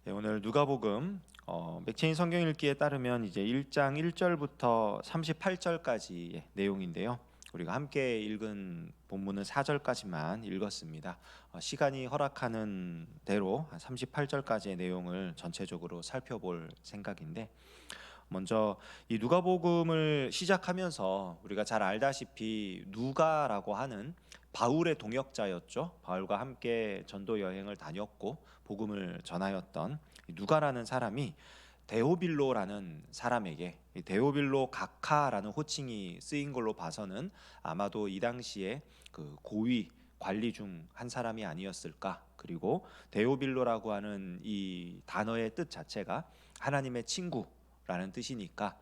네, 오늘 누가복음 맥체인 성경 읽기에 따르면 이제 1장 1절부터 38절까지의 내용인데요. 우리가 함께 읽은 본문은 4절까지만 읽었습니다. 시간이 허락하는 대로 한 38절까지의 내용을 전체적으로 살펴볼 생각인데, 먼저 이 누가복음을 시작하면서 우리가 잘 알다시피 누가라고 하는 바울의 동역자였죠. 바울과 함께 전도 여행을 다녔고 복음을 전하였던 이 누가라는 사람이 데오빌로라는 사람에게, 이 데오빌로 각하라는 호칭이 쓰인 걸로 봐서는 아마도 이 당시에 그 고위 관리 중 한 사람이 아니었을까. 그리고 데오빌로라고 하는 이 단어의 뜻 자체가 하나님의 친구 라는 뜻이니까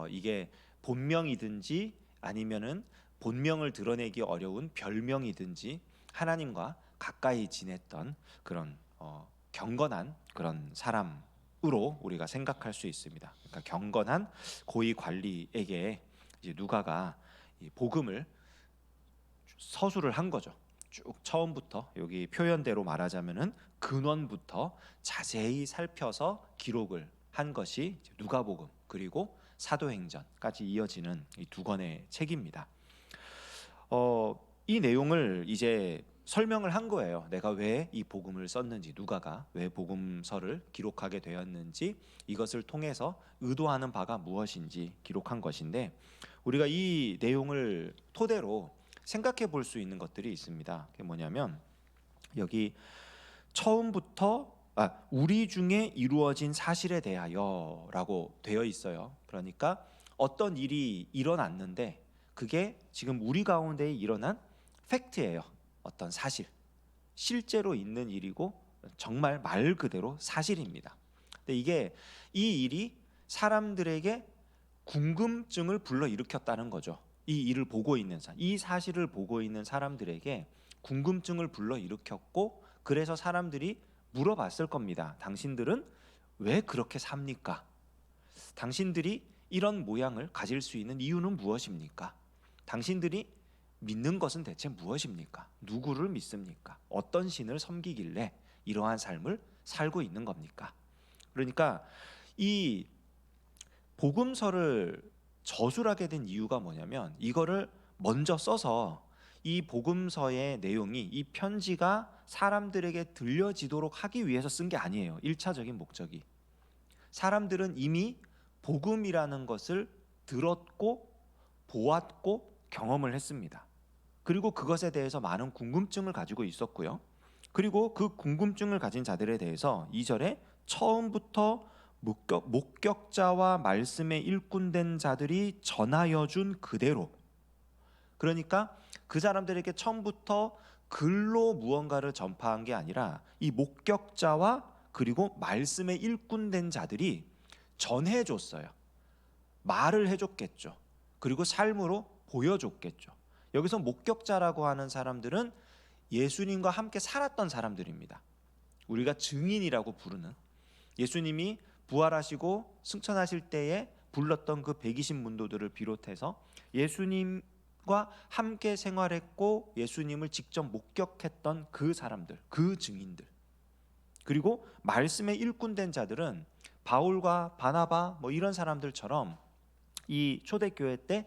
이게 본명이든지 아니면은 본명을 드러내기 어려운 별명이든지 하나님과 가까이 지냈던 그런 경건한 그런 사람으로 우리가 생각할 수 있습니다. 그러니까 경건한 고위 관리에게 이제 누가가 이 복음을 서술을 한 거죠. 쭉 처음부터 여기 표현대로 말하자면은 근원부터 자세히 살펴서 기록을 한 것이 누가복음 그리고 사도행전까지 이어지는 이 두 권의 책입니다. 이 내용을 이제 설명을 한 거예요. 내가 왜 이 복음을 썼는지, 누가가 왜 복음서를 기록하게 되었는지, 이것을 통해서 의도하는 바가 무엇인지 기록한 것인데, 우리가 이 내용을 토대로 생각해 볼 수 있는 것들이 있습니다. 그게 뭐냐면 여기 처음부터 우리 중에 이루어진 사실에 대하여라고 되어 있어요. 그러니까 어떤 일이 일어났는데 그게 지금 우리 가운데 일어난 팩트예요. 어떤 사실, 실제로 있는 일이고 정말 말 그대로 사실입니다. 근데 이게 이 일이 사람들에게 궁금증을 불러일으켰다는 거죠. 이 일을 보고 있는 이 사실을 보고 있는 사람들에게 궁금증을 불러일으켰고, 그래서 사람들이 물어봤을 겁니다. 당신들은 왜 그렇게 삽니까? 당신들이 이런 모양을 가질 수 있는 이유는 무엇입니까? 당신들이 믿는 것은 대체 무엇입니까? 누구를 믿습니까? 어떤 신을 섬기길래 이러한 삶을 살고 있는 겁니까? 그러니까 이 복음서를 저술하게 된 이유가 뭐냐면, 이거를 먼저 써서 이 복음서의 내용이, 이 편지가 사람들에게 들려지도록 하기 위해서 쓴 게 아니에요. 1차적인 목적이. 사람들은 이미 복음이라는 것을 들었고 보았고 경험을 했습니다. 그리고 그것에 대해서 많은 궁금증을 가지고 있었고요. 그리고 그 궁금증을 가진 자들에 대해서 2절에 처음부터 목격자와 말씀에 일꾼된 자들이 전하여 준 그대로, 그러니까 그 사람들에게 처음부터 글로 무언가를 전파한 게 아니라 이 목격자와 그리고 말씀에 일꾼된 자들이 전해줬어요. 말을 해줬겠죠. 그리고 삶으로 보여줬겠죠. 여기서 목격자라고 하는 사람들은 예수님과 함께 살았던 사람들입니다. 우리가 증인이라고 부르는, 예수님이 부활하시고 승천하실 때에 불렀던 그 120문도들을 비롯해서 예수님과 함께 생활했고 예수님을 직접 목격했던 그 사람들, 그 증인들, 그리고 말씀에 일꾼된 자들은 바울과 바나바 이런 사람들처럼 이 초대교회 때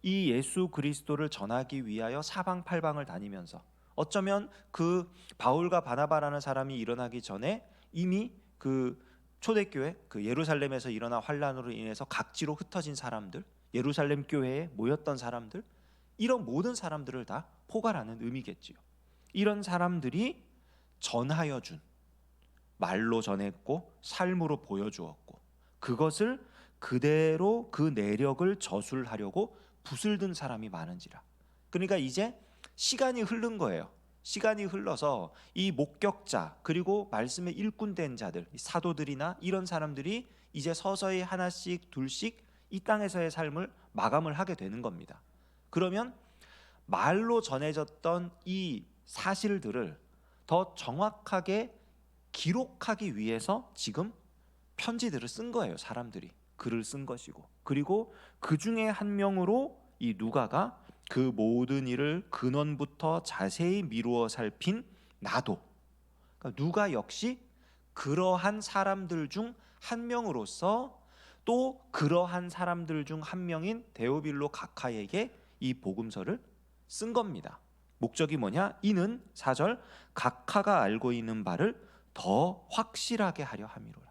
이 예수 그리스도를 전하기 위하여 사방팔방을 다니면서, 어쩌면 그 바울과 바나바라는 사람이 일어나기 전에 이미 그 초대교회, 그 예루살렘에서 일어난 환란으로 인해서 각지로 흩어진 사람들, 예루살렘 교회에 모였던 사람들, 이런 모든 사람들을 다 포괄하는 의미겠지요. 이런 사람들이 전하여 준, 말로 전했고 삶으로 보여주었고, 그것을 그대로 그 내력을 저술하려고 붓을 든 사람이 많은지라. 그러니까 이제 시간이 흐른 거예요. 시간이 흘러서 이 목격자 그리고 말씀에 일꾼된 자들, 사도들이나 이런 사람들이 이제 서서히 하나씩 둘씩 이 땅에서의 삶을 마감을 하게 되는 겁니다. 그러면 말로 전해졌던 이 사실들을 더 정확하게 기록하기 위해서 지금 편지들을 쓴 거예요. 사람들이 글을 쓴 것이고, 그리고 그 중에 한 명으로 이 누가가 그 모든 일을 근원부터 자세히 미루어 살핀 나도, 그러니까 누가 역시 그러한 사람들 중 한 명으로서 또 그러한 사람들 중 한 명인 데오빌로 각하에게 이 복음서를 쓴 겁니다. 목적이 뭐냐? 이는 4절 각하가 알고 있는 바를 더 확실하게 하려 함이로라.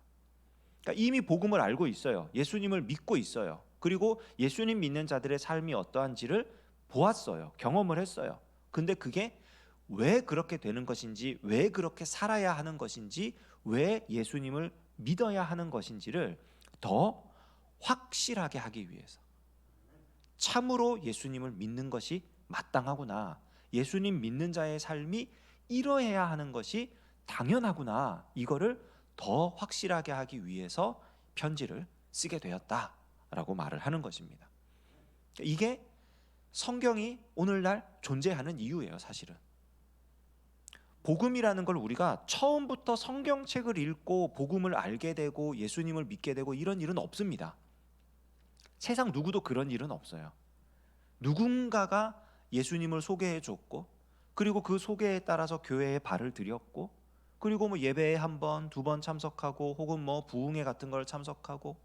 그러니까 이미 복음을 알고 있어요. 예수님을 믿고 있어요. 그리고 예수님 믿는 자들의 삶이 어떠한지를 보았어요. 경험을 했어요. 근데 그게 왜 그렇게 되는 것인지, 왜 그렇게 살아야 하는 것인지, 왜 예수님을 믿어야 하는 것인지를 더 확실하게 하기 위해서, 참으로 예수님을 믿는 것이 마땅하구나, 예수님 믿는 자의 삶이 이러해야 하는 것이 당연하구나, 이거를 더 확실하게 하기 위해서 편지를 쓰게 되었다라고 말을 하는 것입니다. 이게 성경이 오늘날 존재하는 이유예요. 사실은 복음이라는 걸 우리가 처음부터 성경책을 읽고 복음을 알게 되고 예수님을 믿게 되고 이런 일은 없습니다. 세상 누구도 그런 일은 없어요. 누군가가 예수님을 소개해 줬고, 그리고 그 소개에 따라서 교회에 발을 들였고, 그리고 뭐 예배에 한 번, 두 번 참석하고, 혹은 뭐 부흥회 같은 걸 참석하고,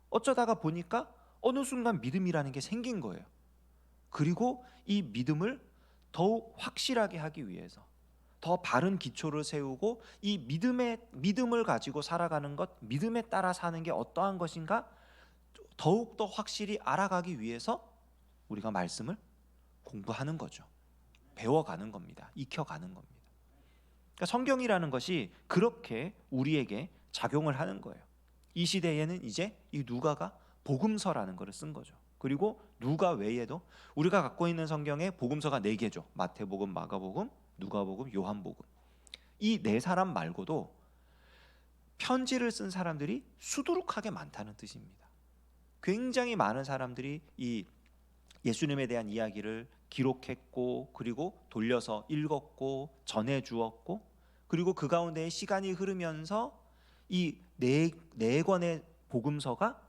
어쩌다가 보니까 어느 순간 믿음이라는 게 생긴 거예요. 그리고 이 믿음을 더욱 확실하게 하기 위해서 더 바른 기초를 세우고, 이 믿음을 가지고 살아가는 것, 믿음에 따라 사는 게 어떠한 것인가 더욱더 확실히 알아가기 위해서 우리가 말씀을 공부하는 거죠. 배워가는 겁니다. 익혀가는 겁니다. 그러니까 성경이라는 것이 그렇게 우리에게 작용을 하는 거예요. 이 시대에는 이제 이 누가가 복음서라는 것을 쓴 거죠. 그리고 누가 외에도 우리가 갖고 있는 성경에 복음서가 4개죠. 마태복음, 마가복음, 누가복음, 요한복음. 이 4사람 말고도 편지를 쓴 사람들이 수두룩하게 많다는 뜻입니다. 굉장히 많은 사람들이 이 예수님에 대한 이야기를 기록했고, 그리고 돌려서 읽었고, 전해 주었고, 그리고 그 가운데 시간이 흐르면서 이 네 권의 복음서가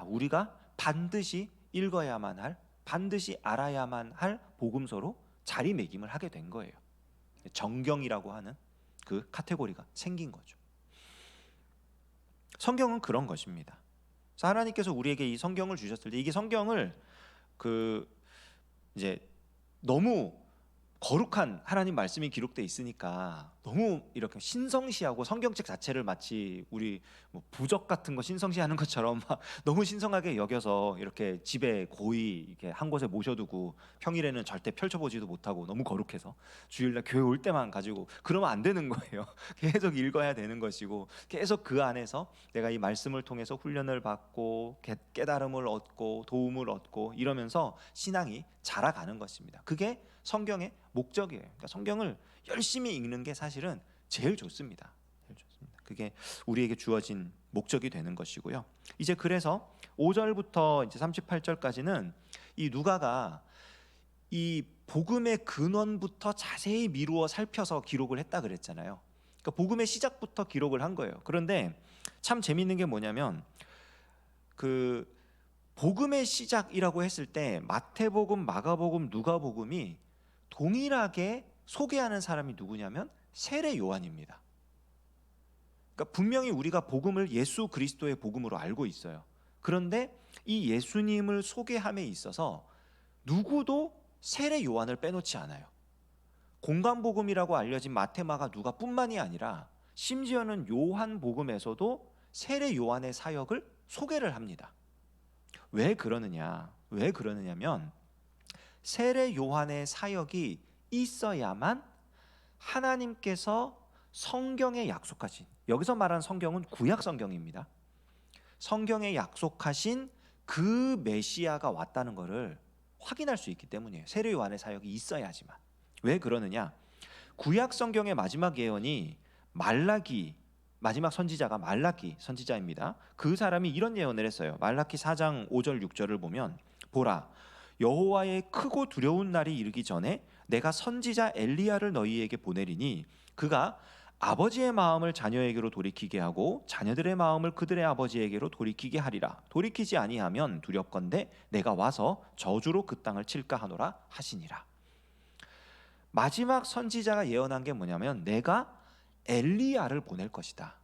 우리가 반드시 읽어야만 할, 반드시 알아야만 할 복음서로 자리매김을 하게 된 거예요. 정경이라고 하는 그 카테고리가 생긴 거죠. 성경은 그런 것입니다. 그래서 하나님께서 우리에게 이 성경을 주셨을 때, 이게 성경을 이제 너무 거룩한 하나님 말씀이 기록돼 있으니까 너무 이렇게 신성시하고, 성경책 자체를 마치 우리 뭐 부적 같은 거 신성시하는 것처럼 막 너무 신성하게 여겨서 이렇게 집에 고이 이렇게 한 곳에 모셔두고 평일에는 절대 펼쳐보지도 못하고 너무 거룩해서 주일날 교회 올 때만 가지고, 그러면 안 되는 거예요. 계속 읽어야 되는 것이고, 계속 그 안에서 내가 이 말씀을 통해서 훈련을 받고 깨달음을 얻고 도움을 얻고 이러면서 신앙이 자라가는 것입니다. 그게 성경의 목적이에요. 그러니까 성경을 열심히 읽는 게 사실은 제일 좋습니다. 제일 좋습니다. 그게 우리에게 주어진 목적이 되는 것이고요. 이제 그래서 5절부터 이제 38절까지는 이 누가가 이 복음의 근원부터 자세히 미루어 살펴서 기록을 했다 그랬잖아요. 그러니까 복음의 시작부터 기록을 한 거예요. 그런데 참 재밌는 게 뭐냐면, 그 복음의 시작이라고 했을 때 마태복음, 마가복음, 누가복음이 동일하게 소개하는 사람이 누구냐면 세례 요한입니다. 그러니까 분명히 우리가 복음을 예수 그리스도의 복음으로 알고 있어요. 그런데 이 예수님을 소개함에 있어서 누구도 세례 요한을 빼놓지 않아요. 공간복음이라고 알려진 마태, 마가, 누가뿐만이 아니라 심지어는 요한복음에서도 세례 요한의 사역을 소개를 합니다. 왜 그러느냐면 세례 요한의 사역이 있어야만 하나님께서 성경에 약속하신, 여기서 말하는 성경은 구약 성경입니다. 성경에 약속하신 그 메시아가 왔다는 것을 확인할 수 있기 때문이에요. 세례 요한의 사역이 있어야지만. 왜 그러느냐? 구약 성경의 마지막 예언이 말라기, 마지막 선지자가 말라기 선지자입니다. 그 사람이 이런 예언을 했어요. 말라기 4장 5절 6절을 보면, 보라, 여호와의 크고 두려운 날이 이르기 전에 내가 선지자 엘리야를 너희에게 보내리니 그가 아버지의 마음을 자녀에게로 돌이키게 하고 자녀들의 마음을 그들의 아버지에게로 돌이키게 하리라. 돌이키지 아니하면 두렵건대 내가 와서 저주로 그 땅을 칠까 하노라 하시니라. 마지막 선지자가 예언한 게 뭐냐면, 내가 엘리야를 보낼 것이다.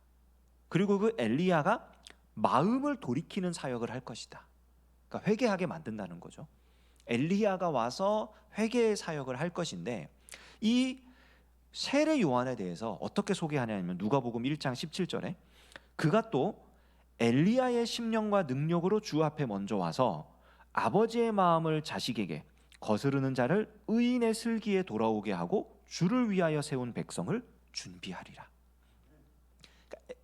그리고 그 엘리야가 마음을 돌이키는 사역을 할 것이다. 그러니까 회개하게 만든다는 거죠. 엘리야가 와서 회개의 사역을 할 것인데, 이 세례 요한에 대해서 어떻게 소개하냐면 누가복음 1장 17절에 그가 또 엘리야의 심령과 능력으로 주 앞에 먼저 와서 아버지의 마음을 자식에게, 거스르는 자를 의인의 슬기에 돌아오게 하고 주를 위하여 세운 백성을 준비하리라.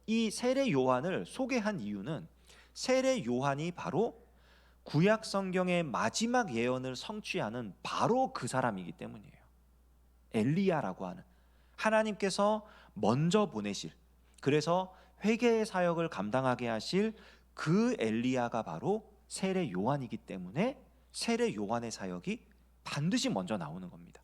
이 세례 요한을 소개한 이유는 세례 요한이 바로 구약 성경의 마지막 예언을 성취하는 바로 그 사람이기 때문이에요. 엘리야라고 하는 하나님께서 먼저 보내실, 그래서 회개의 사역을 감당하게 하실 그 엘리야가 바로 세례 요한이기 때문에 세례 요한의 사역이 반드시 먼저 나오는 겁니다.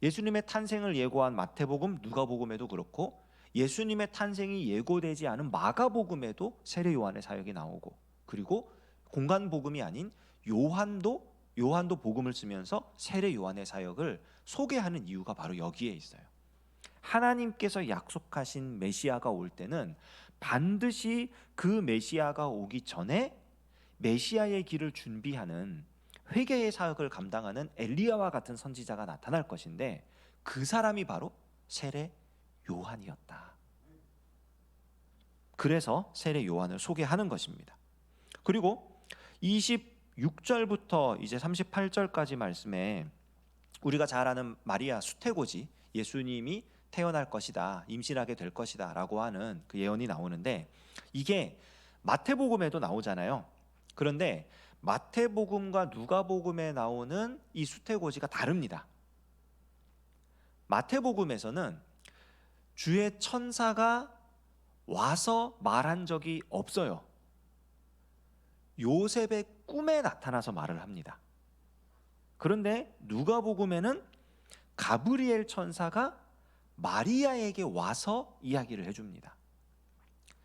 예수님의 탄생을 예고한 마태복음, 누가복음에도 그렇고 예수님의 탄생이 예고되지 않은 마가복음에도 세례 요한의 사역이 나오고, 그리고 공간복음이 아닌 요한도 복음을 쓰면서 세례 요한의 사역을 소개하는 이유가 바로 여기에 있어요. 하나님께서 약속하신 메시아가 올 때는 반드시 그 메시아가 오기 전에 메시아의 길을 준비하는 회개의 사역을 감당하는 엘리야와 같은 선지자가 나타날 것인데, 그 사람이 바로 세례 요한이었다. 그래서 세례 요한을 소개하는 것입니다. 그리고 26절부터 이제 38절까지 말씀에 우리가 잘 아는 마리아 수태고지, 예수님이 태어날 것이다, 임신하게 될 것이다 라고 하는 그 예언이 나오는데, 이게 마태복음에도 나오잖아요. 그런데 마태복음과 누가복음에 나오는 이 수태고지가 다릅니다. 마태복음에서는 주의 천사가 와서 말한 적이 없어요. 요셉의 꿈에 나타나서 말을 합니다. 그런데 누가복음에는 가브리엘 천사가 마리아에게 와서 이야기를 해줍니다.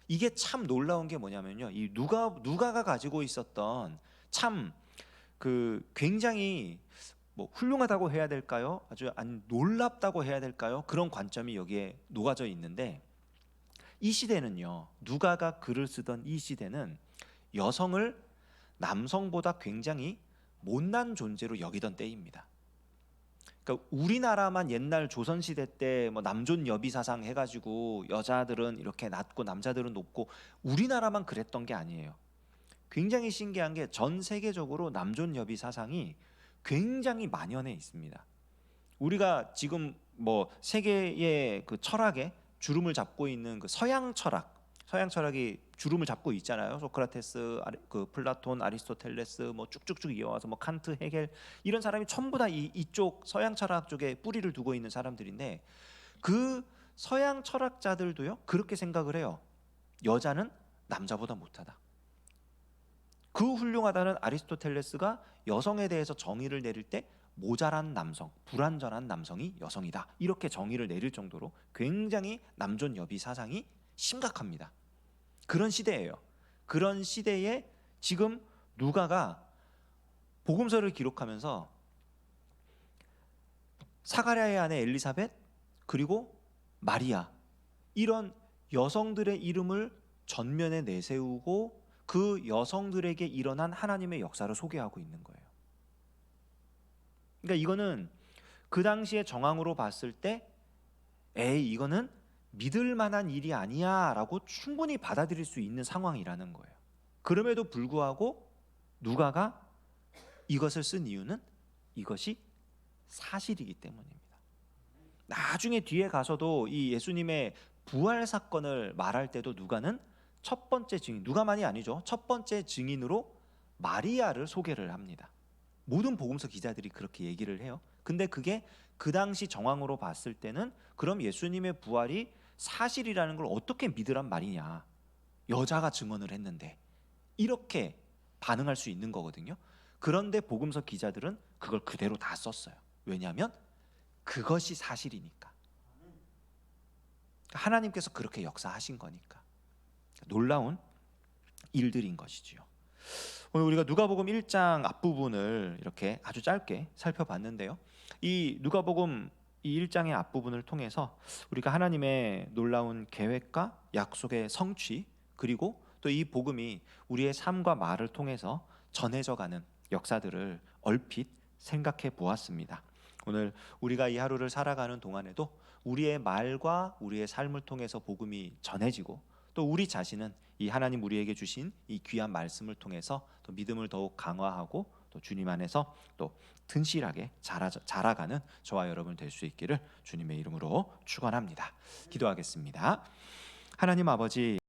이게 참 놀라운 게 뭐냐면요, 이 누가가 가지고 있었던 참 굉장히 훌륭하다고 해야 될까요? 아주 놀랍다고 해야 될까요? 그런 관점이 여기에 녹아져 있는데, 이 시대는요, 누가가 글을 쓰던 이 시대는 여성을 남성보다 굉장히 못난 존재로 여기던 때입니다. 그러니까 우리나라만 옛날 조선시대 때 남존 여비 사상 해가지고 여자들은 이렇게 낮고 남자들은 높고 우리나라만 그랬던 게 아니에요. 굉장히 신기한 게 전 세계적으로 남존 여비 사상이 굉장히 만연해 있습니다. 우리가 지금 세계의 그 철학에 주름을 잡고 있는 그 서양 철학이 주름을 잡고 있잖아요. 소크라테스, 플라톤, 아리스토텔레스 쭉쭉쭉 이어와서 칸트, 헤겔, 이런 사람이 전부 다 이쪽 서양 철학 쪽에 뿌리를 두고 있는 사람들인데, 그 서양 철학자들도요 그렇게 생각을 해요. 여자는 남자보다 못하다. 그 훌륭하다는 아리스토텔레스가 여성에 대해서 정의를 내릴 때 모자란 남성, 불완전한 남성이 여성이다, 이렇게 정의를 내릴 정도로 굉장히 남존 여비 사상이 심각합니다. 그런 시대예요. 그런 시대에 지금 누가가 복음서를 기록하면서 사가랴의 아내 엘리사벳, 그리고 마리아, 이런 여성들의 이름을 전면에 내세우고 그 여성들에게 일어난 하나님의 역사를 소개하고 있는 거예요. 그러니까 이거는 그 당시의 정황으로 봤을 때 이거는 믿을 만한 일이 아니야 라고 충분히 받아들일 수 있는 상황이라는 거예요. 그럼에도 불구하고 누가가 이것을 쓴 이유는 이것이 사실이기 때문입니다. 나중에 뒤에 가서도 이 예수님의 부활 사건을 말할 때도 누가는 첫 번째 증인, 누가만이 아니죠, 첫 번째 증인으로 마리아를 소개를 합니다. 모든 복음서 기자들이 그렇게 얘기를 해요. 근데 그게 그 당시 정황으로 봤을 때는 그럼 예수님의 부활이 사실이라는 걸 어떻게 믿으란 말이냐, 여자가 증언을 했는데, 이렇게 반응할 수 있는 거거든요. 그런데 복음서 기자들은 그걸 그대로 다 썼어요. 왜냐하면 그것이 사실이니까. 하나님께서 그렇게 역사하신 거니까. 놀라운 일들인 것이지요. 오늘 우리가 누가복음 1장 앞부분을 이렇게 아주 짧게 살펴봤는데요, 이 누가복음 이 1장의 앞부분을 통해서 우리가 하나님의 놀라운 계획과 약속의 성취, 그리고 또 이 복음이 우리의 삶과 말을 통해서 전해져 가는 역사들을 얼핏 생각해 보았습니다. 오늘 우리가 이 하루를 살아가는 동안에도 우리의 말과 우리의 삶을 통해서 복음이 전해지고, 또 우리 자신은 이 하나님 우리에게 주신 이 귀한 말씀을 통해서 또 믿음을 더욱 강화하고, 또 주님 안에서 또 튼실하게 자라가는 저와 여러분 될 수 있기를 주님의 이름으로 축원합니다. 기도하겠습니다. 하나님 아버지,